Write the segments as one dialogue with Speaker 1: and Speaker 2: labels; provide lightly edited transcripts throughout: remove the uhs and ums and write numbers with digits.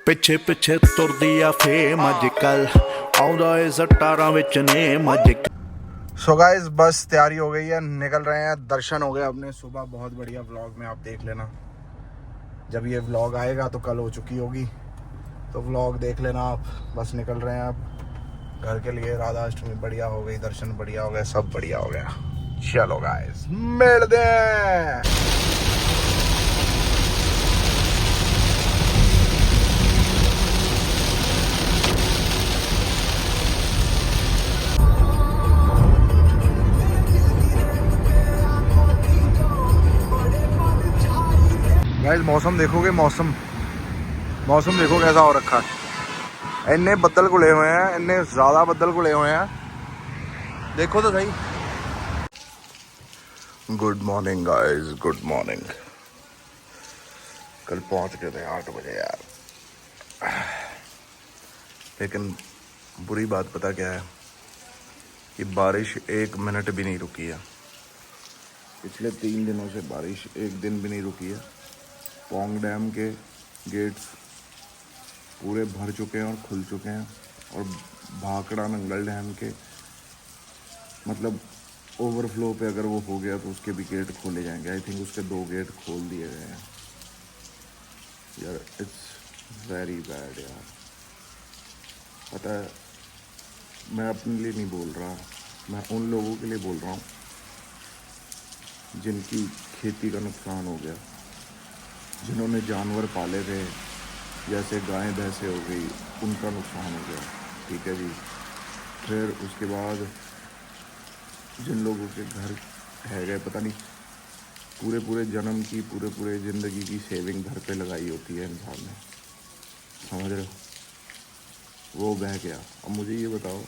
Speaker 1: ਪਿੱਛੇ ਪਿੱਛੇ ਤੁਰਦੀ ਆ ਫੇਮ ਅੱਜ ਕੱਲ ਆਉਂਦਾ ਏ ਸਟਾਰਾਂ ਵਿੱਚ ਨੇਮ ਅੱਜ।
Speaker 2: सो गाइस बस तैयारी हो गई है, निकल रहे हैं। दर्शन हो गए अपने सुबह, बहुत बढ़िया व्लॉग में आप देख लेना। जब ये व्लॉग आएगा तो कल हो चुकी होगी, तो व्लॉग देख लेना आप। बस निकल रहे हैं अब घर के लिए। राधा अष्टमी बढ़िया हो गई, दर्शन बढ़िया हो गए, सब बढ़िया हो गया। चलो गाइस मिलते हैं। गाइस मौसम देखोगे, मौसम देखो कैसा हो रखा है। इन्ने बदल घुले हुए हैं, इन्ने ज़्यादा बदल घुले हुए हैं, देखो तो सही। Good morning guys, good morning. कल पहुंच गए थे 8 बजे यार, लेकिन बुरी बात पता क्या है कि बारिश 1 मिनट भी नहीं रुकी है। पिछले 3 दिनों से बारिश 1 दिन भी नहीं रुकी है। पोंग डैम के गेट्स पूरे भर चुके हैं और खुल चुके हैं, और भाखड़ा नंगल डैम के मतलब ओवरफ्लो पे अगर वो हो गया तो उसके भी गेट खोले जाएंगे। आई थिंक उसके 2 गेट खोल दिए गए हैं यार। इट्स वेरी बैड यार। पता है, मैं अपने लिए नहीं बोल रहा, मैं उन लोगों के लिए बोल रहा हूँ जिनकी खेती का नुकसान हो गया, जिन्होंने जानवर पाले थे, जैसे गाय भैंसे हो गई, उनका नुकसान हो गया। ठीक है जी। फिर उसके बाद जिन लोगों के घर है गए, पता नहीं पूरे जन्म की, पूरे ज़िंदगी की सेविंग घर पे लगाई होती है इंसान ने, समझ रहे हो, वो बह गया। अब मुझे ये बताओ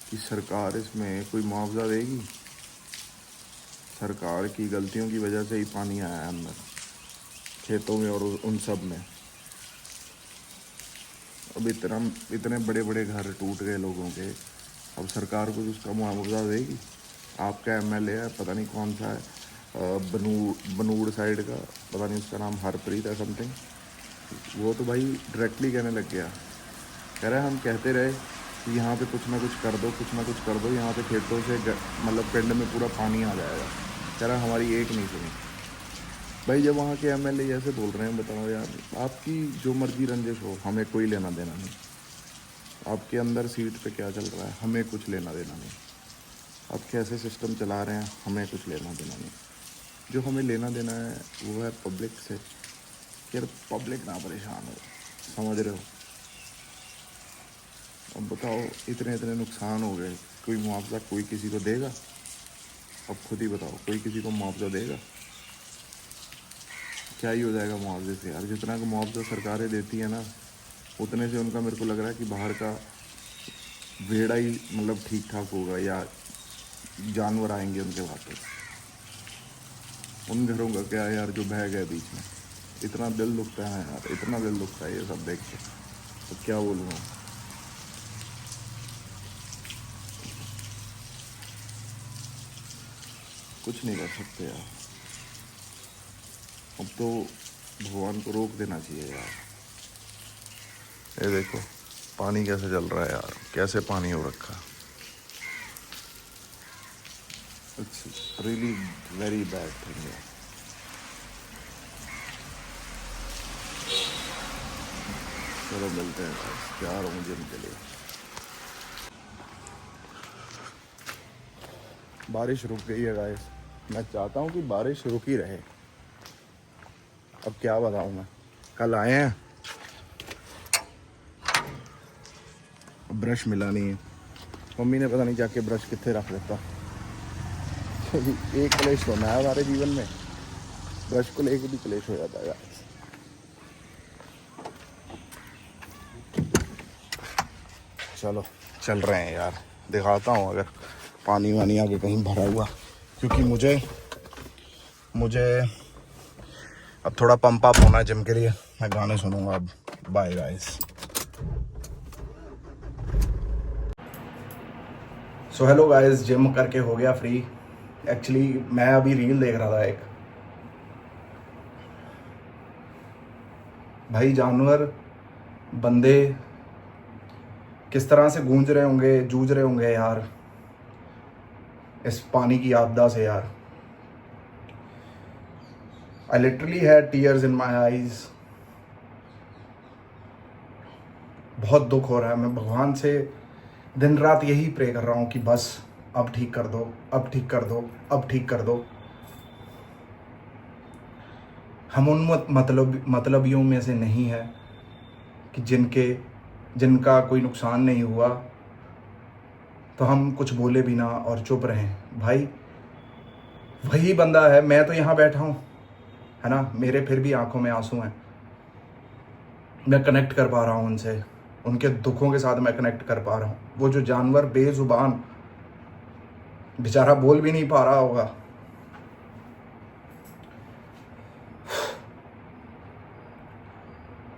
Speaker 2: कि सरकार इसमें कोई मुआवजा देगी? सरकार की गलतियों की वजह से ही पानी आया है अंदर खेतों में और उन सब में। अब इतने बड़े बड़े घर टूट गए लोगों के, अब सरकार को उसका मुआवजा देगी? आपका एमएलए है, पता नहीं कौन सा है, बनूड़ साइड का, पता नहीं उसका नाम हरप्रीत है समथिंग, वो तो भाई डायरेक्टली कहने लग गया, कह रहा है हम कहते रहे कि यहाँ पे कुछ ना कुछ कर दो, कुछ ना कुछ कर दो, यहाँ पे खेतों से मतलब पिंड में पूरा पानी आ जाएगा। कह रहा हमारी एक नहीं सुनी। भाई जब वहाँ के एमएलए ऐसे बोल रहे हैं, बताओ यार, आपकी जो मर्जी रंजिश हो, हमें कोई लेना देना नहीं। आपके अंदर सीट पे क्या चल रहा है, हमें कुछ लेना देना नहीं। आप कैसे सिस्टम चला रहे हैं, हमें कुछ लेना देना नहीं। जो हमें लेना देना है वो है पब्लिक से, यार पब्लिक ना परेशान हो, समझ रहे हो। अब बताओ, इतने नुकसान हो गए, कोई मुआवजा कोई किसी को देगा? अब खुद ही बताओ, कोई किसी को मुआवजा देगा? क्या ही हो जाएगा मुआवजे से यार। जितना का मुआवजा सरकारें देती है ना, उतने से उनका मेरे को लग रहा है कि बाहर का भेड़ा ही मतलब ठीक ठाक होगा, या जानवर आएंगे उनके वहाँ पे। उन घरों का क्या है यार जो बह गए बीच में। इतना दिल दुखता है यार, इतना दिल दुखता है ये सब देख के, तो क्या बोलूँ। कुछ नहीं कर सकते यार। अब तो भगवान को रोक देना चाहिए यार। ये देखो पानी कैसे चल रहा है यार, कैसे पानी हो रखा। It's really very bad thing यार। चलो मिलते हैं, जा रहा हूँ जिम के लिए। बारिश रुक गई है गाइस, मैं चाहता हूँ कि बारिश रुक ही रहे। अब क्या बताऊँ मैं, कल आए हैं, ब्रश मिला नहीं है। मम्मी ने पता नहीं जाके ब्रश कितने रख देता। एक क्लेश होना है हमारे जीवन में, ब्रश को लेके भी क्लेश हो जाता है यार। चलो चल रहे हैं यार, दिखाता हूँ अगर पानी वानी आगे कहीं भरा हुआ, क्योंकि मुझे अब थोड़ा पंप अप होना है जिम के लिए। मैं गाने सुनूंगा अब। Bye guys. So hello guys, gym करके हो गया फ्री। एक्चुअली मैं अभी रील देख रहा था एक, भाई जानवर
Speaker 3: बंदे किस तरह से गूंज रहे होंगे, जूझ रहे होंगे यार इस पानी की आपदा से यार। I literally had tears in my eyes. बहुत दुख हो रहा है। मैं भगवान से दिन रात यही प्रे कर रहा हूँ कि बस अब ठीक कर दो, अब ठीक कर दो, अब ठीक कर दो। हम उन मतलबियों में से नहीं है कि जिनका कोई नुकसान नहीं हुआ तो हम कुछ बोले भी ना और चुप रहें। भाई वही बंदा है, मैं तो यहाँ बैठा हूँ, है ना, मेरे फिर भी आंखों में आंसू हैं। मैं कनेक्ट कर पा रहा हूँ उनसे, उनके दुखों के साथ मैं कनेक्ट कर पा रहा हूँ। वो जो जानवर बेजुबान बेचारा बोल भी नहीं पा रहा होगा।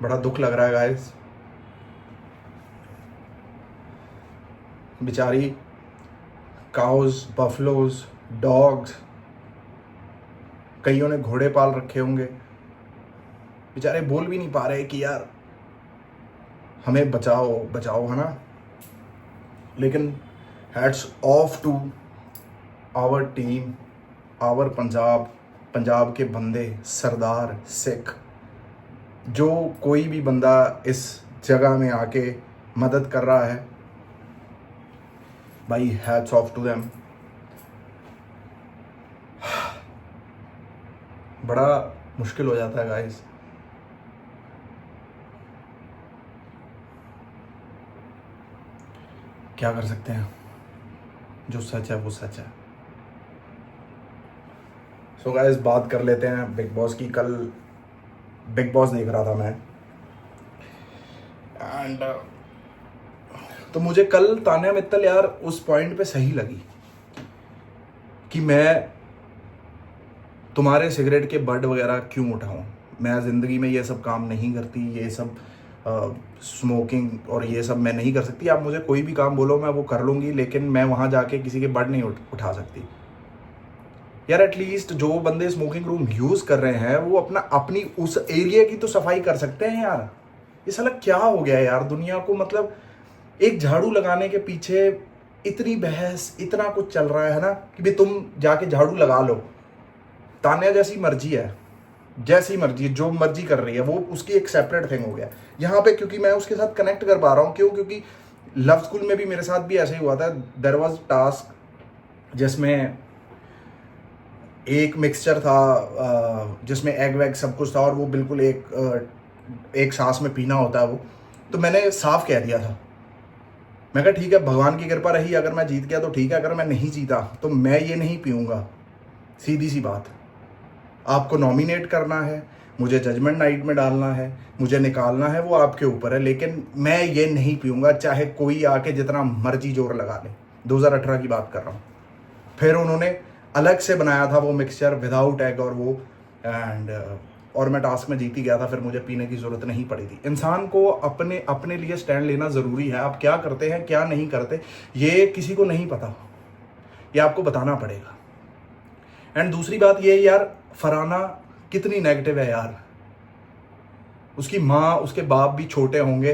Speaker 3: बड़ा दुख लग रहा है गाइस। बेचारी काउज, बफलोज, डॉग्स, कईयों ने घोड़े पाल रखे होंगे, बेचारे बोल भी नहीं पा रहे कि यार हमें बचाओ बचाओ, है ना। लेकिन hats off to our team, our Punjab के बंदे, सरदार, सिख, जो कोई भी बंदा इस जगह में आके मदद कर रहा है, भाई हैट्स ऑफ टू देम। बड़ा मुश्किल हो जाता है गाइस। क्या कर सकते हैं, जो सच है वो सच है। सो गाइस बात कर लेते हैं बिग बॉस की। कल बिग बॉस देख रहा था मैं एंड तो मुझे कल तान्या मित्तल यार उस पॉइंट पे सही लगी कि मैं तुम्हारे सिगरेट के बड वगैरह क्यों उठाऊं। मैं ज़िंदगी में ये सब काम नहीं करती, ये सब स्मोकिंग और ये सब मैं नहीं कर सकती। आप मुझे कोई भी काम बोलो मैं वो कर लूँगी, लेकिन मैं वहाँ जाके किसी के बड नहीं उठा सकती यार। एटलीस्ट जो बंदे स्मोकिंग रूम यूज़ कर रहे हैं वो अपनी उस एरिया की तो सफाई कर सकते हैं यार। ये साला क्या हो गया यार दुनिया को, मतलब एक झाड़ू लगाने के पीछे इतनी बहस, इतना कुछ चल रहा है ना कि भाई तुम जाके झाड़ू लगा लो। तान्या जैसी मर्जी है, जैसी मर्जी, जो मर्जी कर रही है वो उसकी एक सेपरेट थिंग हो गया यहाँ पे। क्योंकि मैं उसके साथ कनेक्ट कर पा रहा हूँ, क्यों? क्योंकि लव स्कूल में भी मेरे साथ भी ऐसे ही हुआ था। देयर वाज टास्क जिसमें एक मिक्सचर था जिसमें एग वैग सब कुछ था और वो बिल्कुल एक सांस में पीना होता है वो। तो मैंने साफ कह दिया था, मैं कहा ठीक है भगवान की कृपा रही, अगर मैं जीत गया तो ठीक है, अगर मैं नहीं जीता तो मैं ये नहीं पीऊँगा। सीधी सी बात। आपको नॉमिनेट करना है, मुझे जजमेंट नाइट में डालना है, मुझे निकालना है, वो आपके ऊपर है, लेकिन मैं ये नहीं पीऊँगा चाहे कोई आके जितना मर्जी जोर लगा ले। 2018 की बात कर रहा हूँ। फिर उन्होंने अलग से बनाया था वो मिक्सचर विदाउट एग और वो और मैं टास्क में जीत ही गया था। फिर मुझे पीने की ज़रूरत नहीं पड़ी थी। इंसान को अपने लिए स्टैंड लेना ज़रूरी है। आप क्या करते हैं क्या नहीं करते ये किसी को नहीं पता, ये आपको बताना पड़ेगा। एंड दूसरी बात ये यार, फरहाना कितनी नेगेटिव है यार। उसकी माँ उसके बाप भी छोटे होंगे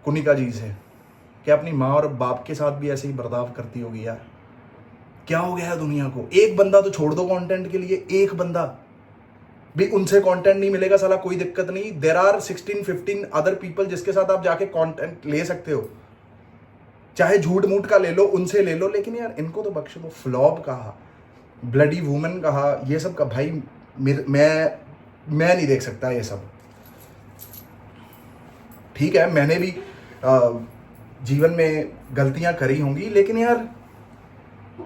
Speaker 3: कुनिका जी से, क्या अपनी माँ और बाप के साथ भी ऐसे ही बर्ताव करती होगी यार? क्या हो गया है दुनिया को? एक बंदा तो छोड़ दो कंटेंट के लिए, एक बंदा भी उनसे कंटेंट नहीं मिलेगा साला, कोई दिक्कत नहीं। देयर आर 16-15 अदर पीपल जिसके साथ आप जाके कंटेंट ले सकते हो, चाहे झूठ मूठ का ले लो, उनसे ले लो, लेकिन यार इनको तो बख्श दो। फ्लॉप कहा, ब्लडी वुमन कहा, ये सब का भाई मैं नहीं देख सकता ये सब। ठीक है मैंने भी जीवन में गलतियां करी होंगी, लेकिन यार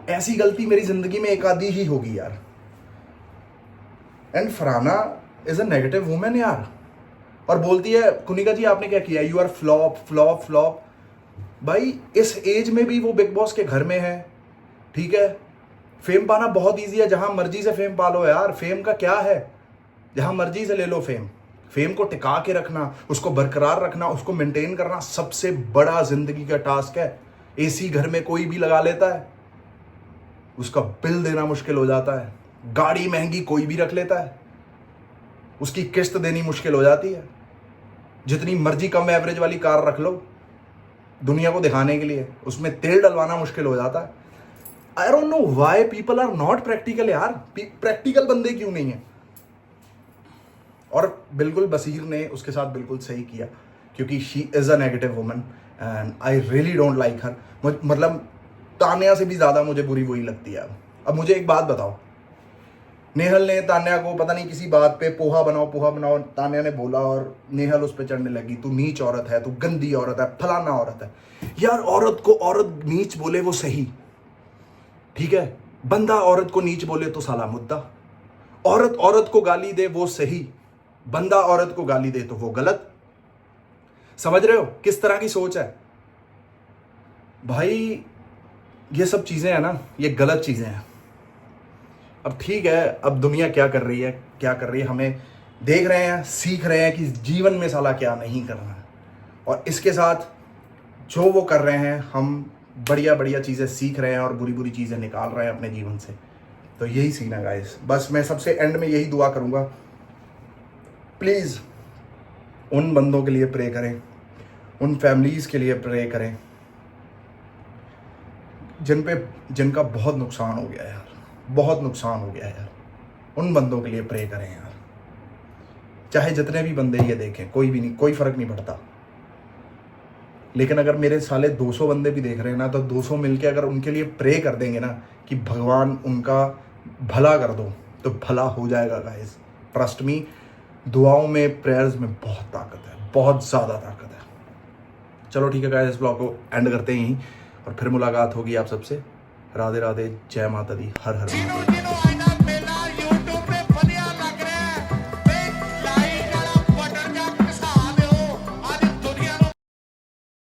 Speaker 3: ऐसी गलती मेरी जिंदगी में एक आधी ही होगी यार। And Farhana is a negative women यार, और बोलती है कुनिका जी आपने क्या किया, you are flop flop flop. भाई इस एज में भी वो बिग बॉस के घर में है, ठीक है। फेम पाना बहुत ईजी है, जहां मर्जी से फेम पालो यार। फेम का क्या है, जहां मर्जी से ले लो फेम। फेम को टिका के रखना, उसको बरकरार रखना, उसको मेंटेन करना सबसे बड़ा जिंदगी का टास्क है। एसी घर में कोई भी लगा लेता है, उसका बिल देना मुश्किल हो जाता है। गाड़ी महंगी कोई भी रख लेता है, उसकी किस्त देनी मुश्किल हो जाती है। जितनी मर्जी कम एवरेज वाली कार रख लो दुनिया को दिखाने के लिए, उसमें तेल डलवाना मुश्किल हो जाता है। I don't know why people are not practical यार। प्रैक्टिकल बंदे क्यों नहीं है? और बिल्कुल बसीर ने उसके साथ बिल्कुल सही किया, क्योंकि she is a negative woman and I really don't like her. मतलब तान्या से भी ज़्यादा मुझे बुरी वही लगती है। अब मुझे एक बात बताओ, नेहल ने तान्या को पता नहीं किसी बात पे पोहा बनाओ तान्या ने बोला और नेहल उस पर चढ़ने लगी, तू नीच औरत है, तू गंदी औरत है, फलाना औरत है। यार औरत को औरत नीच बोले वो सही, ठीक है, बंदा औरत को नीच बोले तो साला मुद्दा। औरत औरत को गाली दे वो सही, बंदा औरत को गाली दे तो वो गलत। समझ रहे हो किस तरह की सोच है भाई? ये सब चीजें हैं ना, ये गलत चीजें हैं। अब ठीक है, अब दुनिया क्या कर रही है हमें देख रहे हैं, सीख रहे हैं कि जीवन में साला क्या नहीं करना है, और इसके साथ जो वो कर रहे हैं हम बढ़िया बढ़िया चीज़ें सीख रहे हैं और बुरी बुरी चीज़ें निकाल रहे हैं अपने जीवन से। तो यही सीन है गाइस। बस मैं सबसे एंड में यही दुआ करूँगा, प्लीज़ उन बंदों के लिए प्रे करें, उन फैमिलीज़ के लिए प्रे करें जिनका बहुत नुकसान हो गया यार, बहुत नुकसान हो गया यार। उन बंदों के लिए प्रे करें यार, चाहे जितने भी बंदे ये देखें, कोई भी नहीं, कोई फ़र्क नहीं पड़ता। लेकिन अगर मेरे साले 200 बंदे भी देख रहे हैं ना, तो 200 मिलके अगर उनके लिए प्रे कर देंगे ना कि भगवान उनका भला कर दो, तो भला हो जाएगा गाइस। ट्रस्ट मी, दुआओं में, प्रेयर्स में बहुत ताकत है, बहुत ज़्यादा ताकत है। चलो ठीक है गाइस, इस ब्लॉग को एंड करते हैं यहीं, और फिर मुलाकात होगी आप सबसे। राधे राधे, जय माता दी, हर हर महादेव।